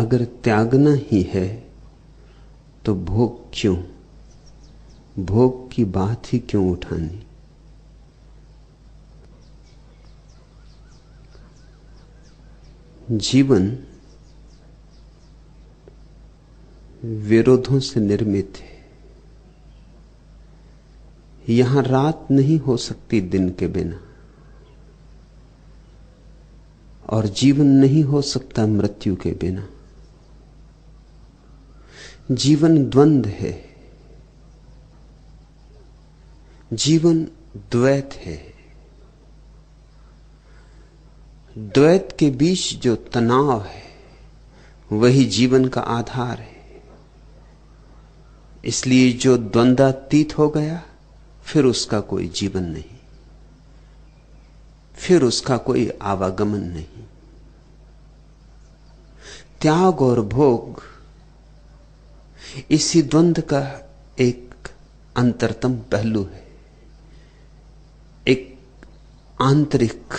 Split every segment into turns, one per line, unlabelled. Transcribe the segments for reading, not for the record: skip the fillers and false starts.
अगर त्यागना ही है तो भोग क्यों, भोग की बात ही क्यों उठानी। जीवन विरोधों से निर्मित है। यहां रात नहीं हो सकती दिन के बिना, और जीवन नहीं हो सकता मृत्यु के बिना। जीवन द्वंद्व है, जीवन द्वैत है। द्वैत के बीच जो तनाव है वही जीवन का आधार है। इसलिए जो द्वंद्वातीत हो गया फिर उसका कोई जीवन नहीं, फिर उसका कोई आवागमन नहीं। त्याग और भोग इसी द्वंद्व का एक अंतरतम पहलू है, एक आंतरिक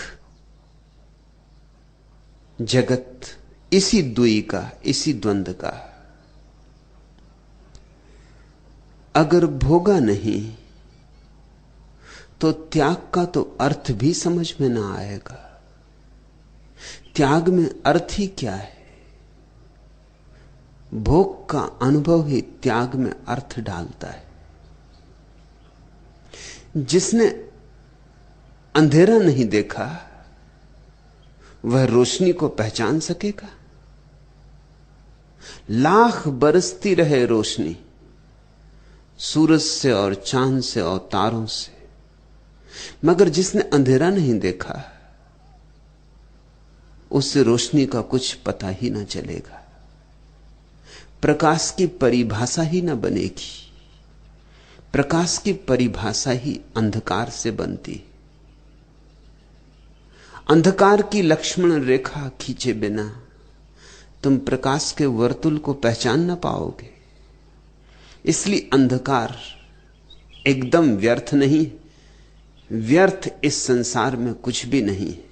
जगत इसी दुई का, इसी द्वंद्व का। अगर भोगा नहीं तो त्याग का तो अर्थ भी समझ में ना आएगा। त्याग में अर्थ ही क्या है? भोग का अनुभव ही त्याग में अर्थ डालता है। जिसने अंधेरा नहीं देखा वह रोशनी को पहचान सकेगा? लाख बरसती रहे रोशनी सूरज से और चांद से और तारों से, मगर जिसने अंधेरा नहीं देखा उससे रोशनी का कुछ पता ही ना चलेगा। प्रकाश की परिभाषा ही ना बनेगी। प्रकाश की परिभाषा ही अंधकार से बनती। अंधकार की लक्ष्मण रेखा खींचे बिना तुम प्रकाश के वर्तुल को पहचान ना पाओगे। इसलिए अंधकार एकदम व्यर्थ नहीं। व्यर्थ इस संसार में कुछ भी नहीं है।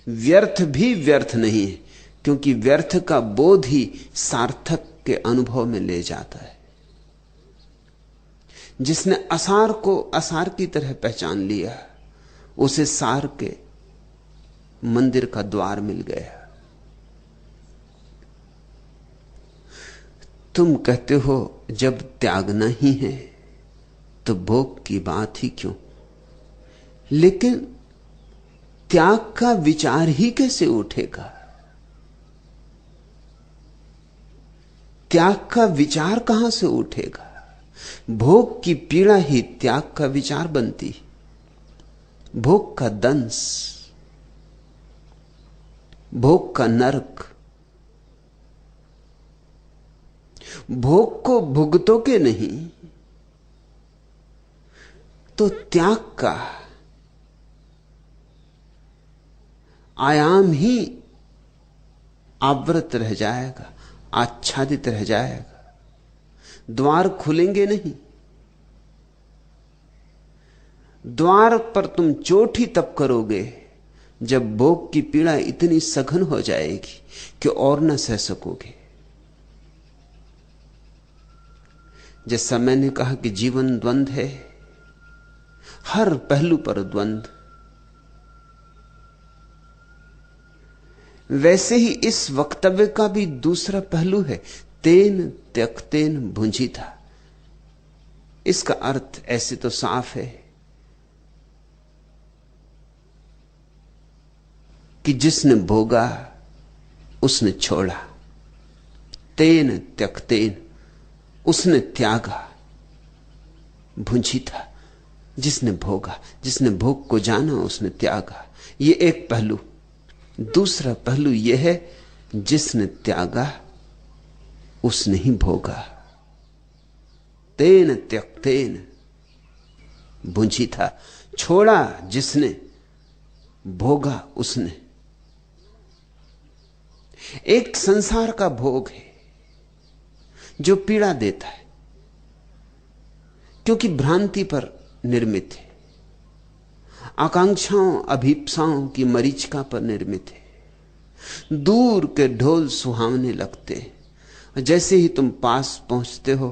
व्यर्थ भी व्यर्थ नहीं है, क्योंकि व्यर्थ का बोध ही सार्थक के अनुभव में ले जाता है। जिसने असार को असार की तरह पहचान लिया उसे सार के मंदिर का द्वार मिल गया। तुम कहते हो जब त्यागना ही है तो भोग की बात ही क्यों, लेकिन त्याग का विचार ही कैसे उठेगा? त्याग का विचार कहां से उठेगा? भोग की पीड़ा ही त्याग का विचार बनती। भोग का दंश, भोग का नरक। भोग को भुगतोगे नहीं तो त्याग का आयाम ही आवृत रह जाएगा, आच्छादित रह जाएगा। द्वार खुलेंगे नहीं। द्वार पर तुम चोट ही तब करोगे जब भोग की पीड़ा इतनी सघन हो जाएगी कि और न सह सकोगे। जैसा मैंने कहा कि जीवन द्वंद्व है, हर पहलू पर द्वंद्व, वैसे ही इस वक्तव्य का भी दूसरा पहलू है। तेन त्यक्तेन भुंजिता। इसका अर्थ ऐसे तो साफ है कि जिसने भोगा उसने छोड़ा। तेन त्यक्तेन, उसने त्यागा। भुंजिता, जिसने भोगा, जिसने भोग को जाना उसने त्यागा। यह एक पहलू। दूसरा पहलू यह है जिसने त्यागा उसने ही भोगा। तेन त्यक्तेन भुंजिता। छोड़ा जिसने, भोगा उसने। एक संसार का भोग है जो पीड़ा देता है, क्योंकि भ्रांति पर निर्मित है, आकांक्षाओं अभीप्साओं की मरीचिका पर निर्मित है। दूर के ढोल सुहावने लगते, जैसे ही तुम पास पहुंचते हो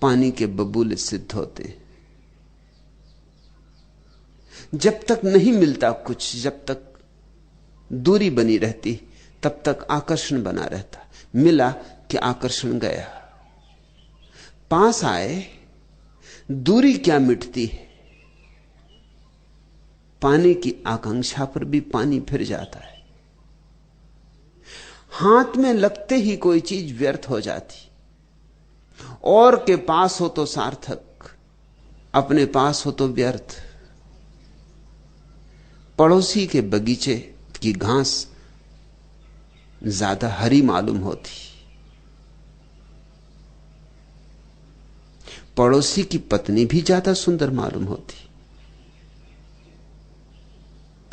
पानी के बबूले सिद्ध होते। जब तक नहीं मिलता कुछ, जब तक दूरी बनी रहती, तब तक आकर्षण बना रहता। मिला कि आकर्षण गया। पास आए, दूरी क्या मिटती है। पाने की आकांक्षा पर भी पानी फिर जाता है। हाथ में लगते ही कोई चीज व्यर्थ हो जाती। और के पास हो तो सार्थक, अपने पास हो तो व्यर्थ। पड़ोसी के बगीचे की घास ज्यादा हरी मालूम होती, पड़ोसी की पत्नी भी ज्यादा सुंदर मालूम होती,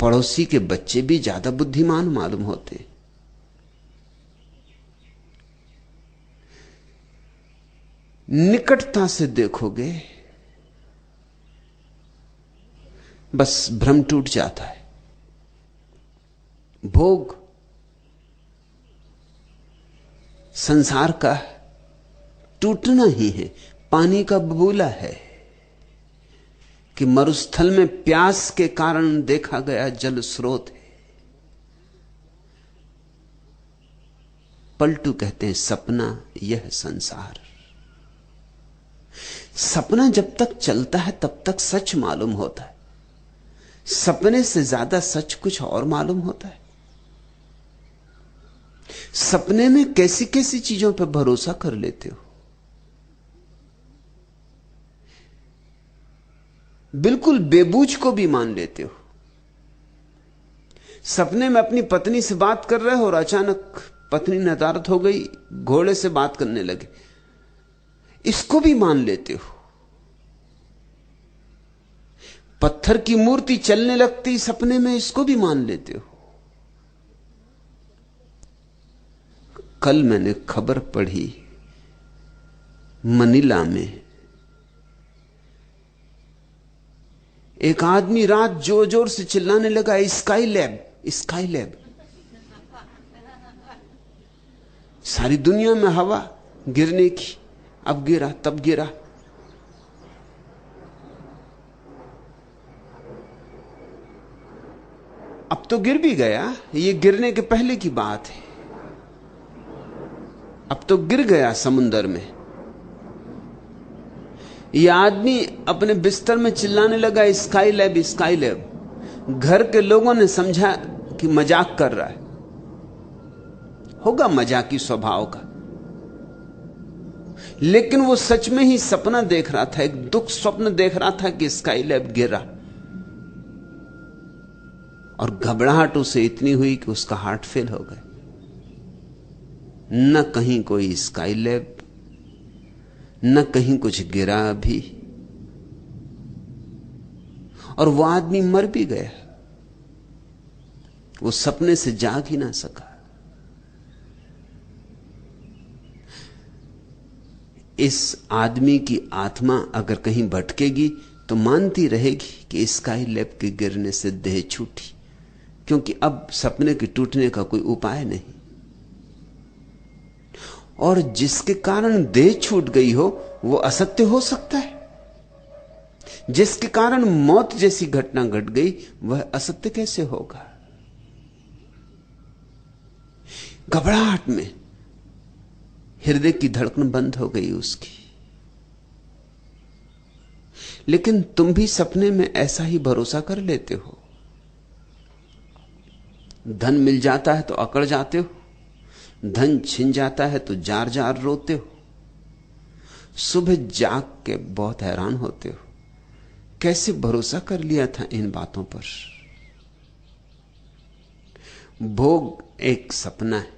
पड़ोसी के बच्चे भी ज्यादा बुद्धिमान मालूम होते। निकटता से देखोगे बस भ्रम टूट जाता है। भोग संसार का टूटना ही है। पानी का बबूला है कि मरुस्थल में प्यास के कारण देखा गया जल स्रोत है। पलटू कहते हैं सपना यह संसार। सपना जब तक चलता है तब तक सच मालूम होता है। सपने से ज्यादा सच कुछ और मालूम होता है। सपने में कैसी कैसी चीजों पर भरोसा कर लेते हो। बिल्कुल बेबूझ को भी मान लेते हो। सपने में अपनी पत्नी से बात कर रहे हो और अचानक पत्नी नदारद हो गई, घोड़े से बात करने लगे, इसको भी मान लेते हो। पत्थर की मूर्ति चलने लगती सपने में, इसको भी मान लेते हो। कल मैंने खबर पढ़ी, मनीला में एक आदमी रात जोर जोर से चिल्लाने लगा, स्काई लैब, स्काई लैब। सारी दुनिया में हवा गिरने की, अब गिरा तब गिरा। अब तो गिर भी गया, ये गिरने के पहले की बात है। अब तो गिर गया समुंदर में। यह आदमी अपने बिस्तर में चिल्लाने लगा, स्काई लैब, स्काई लैब। घर के लोगों ने समझा कि मजाक कर रहा है, होगा मजाकी स्वभाव का, लेकिन वो सच में ही सपना देख रहा था, एक दुख स्वप्न देख रहा था कि स्काई लैब गिरा। और घबराहट उसे इतनी हुई कि उसका हार्ट फेल हो गया। न कहीं कोई स्काई लैब, न कहीं कुछ गिरा भी, और वह आदमी मर भी गया। वो सपने से जाग ही ना सका। इस आदमी की आत्मा अगर कहीं भटकेगी तो मानती रहेगी कि स्काई लैब के गिरने से देह छूटी, क्योंकि अब सपने के टूटने का कोई उपाय नहीं। और जिसके कारण देह छूट गई हो वो असत्य हो सकता है? जिसके कारण मौत जैसी घटना घट गई वह असत्य कैसे होगा? घबराहट में हृदय की धड़कन बंद हो गई उसकी। लेकिन तुम भी सपने में ऐसा ही भरोसा कर लेते हो। धन मिल जाता है तो अकड़ जाते हो, धन छिन जाता है तो जार जार रोते हो। सुबह जाग के बहुत हैरान होते हो, कैसे भरोसा कर लिया था इन बातों पर। भोग एक सपना है।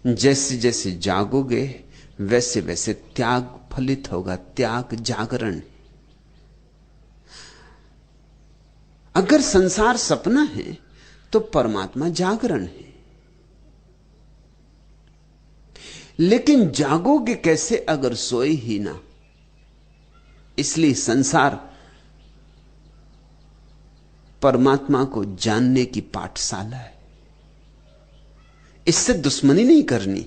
जैसे जैसे जागोगे वैसे वैसे त्याग फलित होगा। त्याग जागरण। अगर संसार सपना है तो परमात्मा जागरण है। लेकिन जागोगे कैसे अगर सोए ही ना? इसलिए संसार परमात्मा को जानने की पाठशाला है। इससे दुश्मनी नहीं करनी,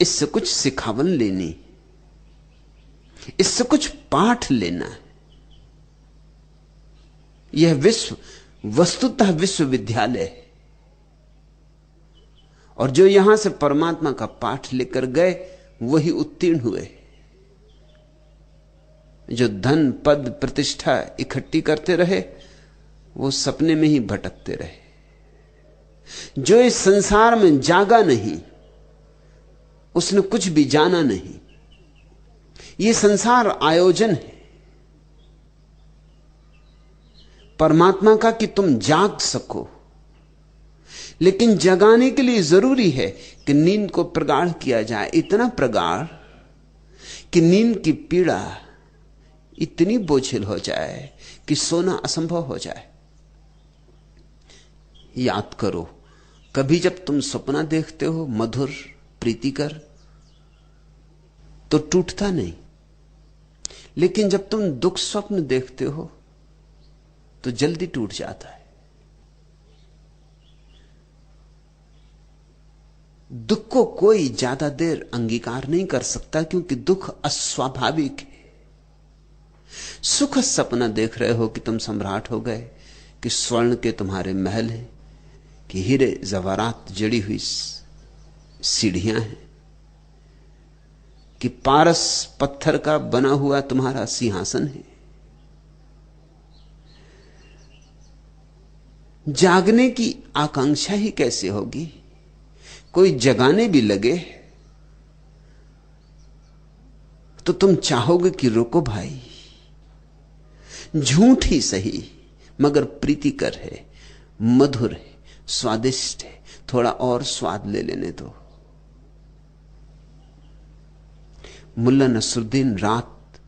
इससे कुछ सिखावन लेनी, इससे कुछ पाठ लेना है। यह विश्व वस्तुतः विश्वविद्यालय है, और जो यहां से परमात्मा का पाठ लेकर गए वही उत्तीर्ण हुए। जो धन पद प्रतिष्ठा इकट्ठी करते रहे वो सपने में ही भटकते रहे। जो इस संसार में जागा नहीं उसने कुछ भी जाना नहीं। ये संसार आयोजन है परमात्मा का कि तुम जाग सको, लेकिन जगाने के लिए जरूरी है कि नींद को प्रगाढ़ किया जाए, इतना प्रगाढ़ कि नींद की पीड़ा इतनी बोझिल हो जाए कि सोना असंभव हो जाए। याद करो, कभी जब तुम सपना देखते हो मधुर प्रीतिकर तो टूटता नहीं, लेकिन जब तुम दुख स्वप्न देखते हो तो जल्दी टूट जाता है। दुख को कोई ज्यादा देर अंगीकार नहीं कर सकता क्योंकि दुख अस्वाभाविक है। सुख सपना देख रहे हो कि तुम सम्राट हो गए, कि स्वर्ण के तुम्हारे महल हैं, कि हीरे जवारात जड़ी हुई सीढ़ियां हैं, कि पारस पत्थर का बना हुआ तुम्हारा सिंहासन है। जागने की आकांक्षा ही कैसे होगी? कोई जगाने भी लगे तो तुम चाहोगे कि रुको भाई, झूठ ही सही मगर प्रीतिकर है, मधुर है, स्वादिष्ट है, थोड़ा और स्वाद ले लेने दो। मुल्ला नसरुद्दीन रात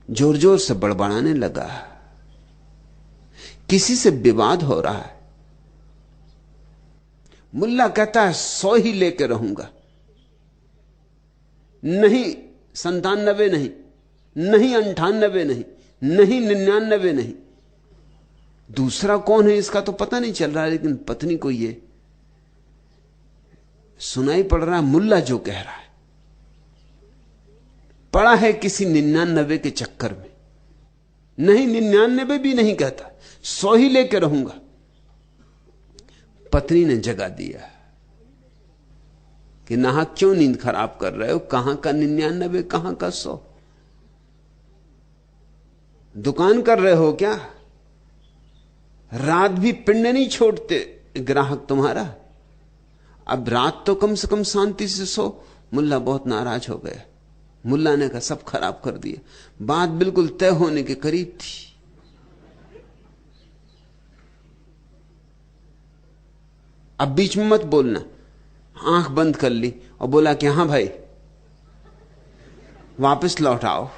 जोर जोर से बड़बड़ाने लगा। किसी से विवाद हो रहा है। मुल्ला कहता है 100 ही लेके रहूंगा, नहीं 97 नहीं, नहीं 98 नहीं, नहीं 99 नहीं। दूसरा कौन है इसका तो पता नहीं चल रहा, लेकिन पत्नी को ये सुनाई पड़ रहा है मुल्ला जो कह रहा है। पड़ा है किसी 99 के चक्कर में। नहीं 99 भी नहीं कहता, 100 ही लेके रहूंगा। पत्नी ने जगा दिया कि नाहक क्यों नींद खराब कर रहे हो, कहां का 99 कहां का 100? दुकान कर रहे हो क्या? रात भी पिंड नहीं छोड़ते ग्राहक तुम्हारा। अब रात तो कम से कम शांति से सो। मुल्ला बहुत नाराज हो गया। मुल्ला ने कहा सब खराब कर दिया। बात बिल्कुल तय होने के करीब थी। अब बीच में मत बोलना। आंख बंद कर ली और बोला कि हां भाई वापस लौट आओ।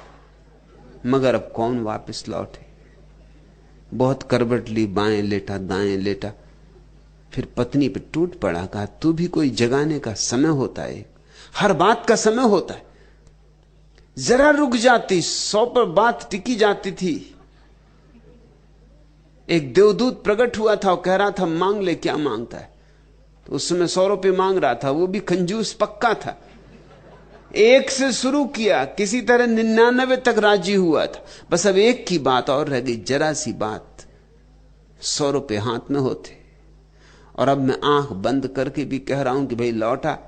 मगर अब कौन वापस लौटे? बहुत करवट ली, बाएं लेटा दाएं लेटा, फिर पत्नी पे टूट पड़ा। कहा तू भी कोई जगाने का समय होता है, हर बात का समय होता है। जरा रुक जाती 100 पर बात टिकी जाती थी। एक देवदूत प्रकट हुआ था और कह रहा था मांग ले, क्या मांगता है? तो उस समय 100 रुपये मांग रहा था, वो भी कंजूस पक्का था। 1 से शुरू किया, किसी तरह 99 तक राजी हुआ था। बस अब एक की बात और रह गई, जरा सी बात। 100 रुपये हाथ में होते और अब मैं आंख बंद करके भी कह रहा हूं कि भाई लौटा,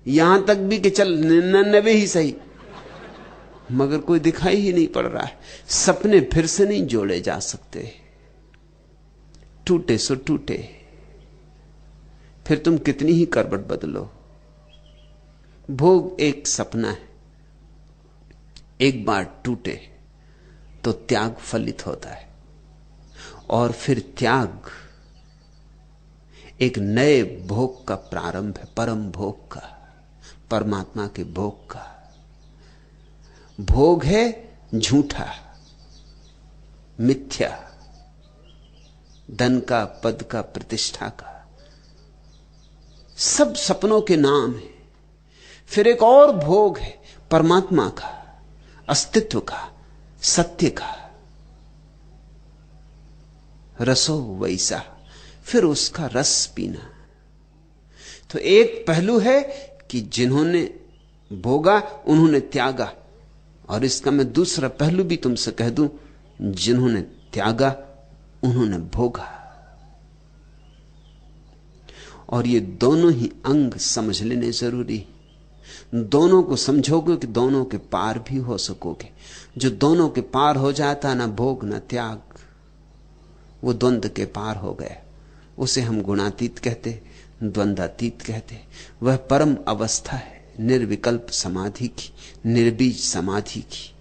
यहां तक भी कि चल 99 ही सही, मगर कोई दिखाई ही नहीं पड़ रहा है। सपने फिर से नहीं जोड़े जा सकते, टूटे सो टूटे। फिर तुम कितनी ही करवट बदलो। भोग एक सपना है, एक बार टूटे तो त्याग फलित होता है, और फिर त्याग एक नए भोग का प्रारंभ है, परम भोग का, परमात्मा के भोग का। भोग है झूठा, मिथ्या, धन का, पद का, प्रतिष्ठा का, सब सपनों के नाम है। फिर एक और भोग है परमात्मा का, अस्तित्व का, सत्य का। रसो वैसा, फिर उसका रस पीना। तो एक पहलू है कि जिन्होंने भोगा उन्होंने त्यागा, और इसका मैं दूसरा पहलू भी तुमसे कह दूं, जिन्होंने त्यागा उन्होंने भोगा। और ये दोनों ही अंग समझ लेने जरूरी। दोनों को समझोगे कि दोनों के पार भी हो सकोगे। जो दोनों के पार हो जाता, ना भोग ना त्याग, वो द्वंद्व के पार हो गया। उसे हम गुणातीत कहते, द्वंद्वातीत कहते। वह परम अवस्था है निर्विकल्प समाधि की, निर्बीज समाधि की।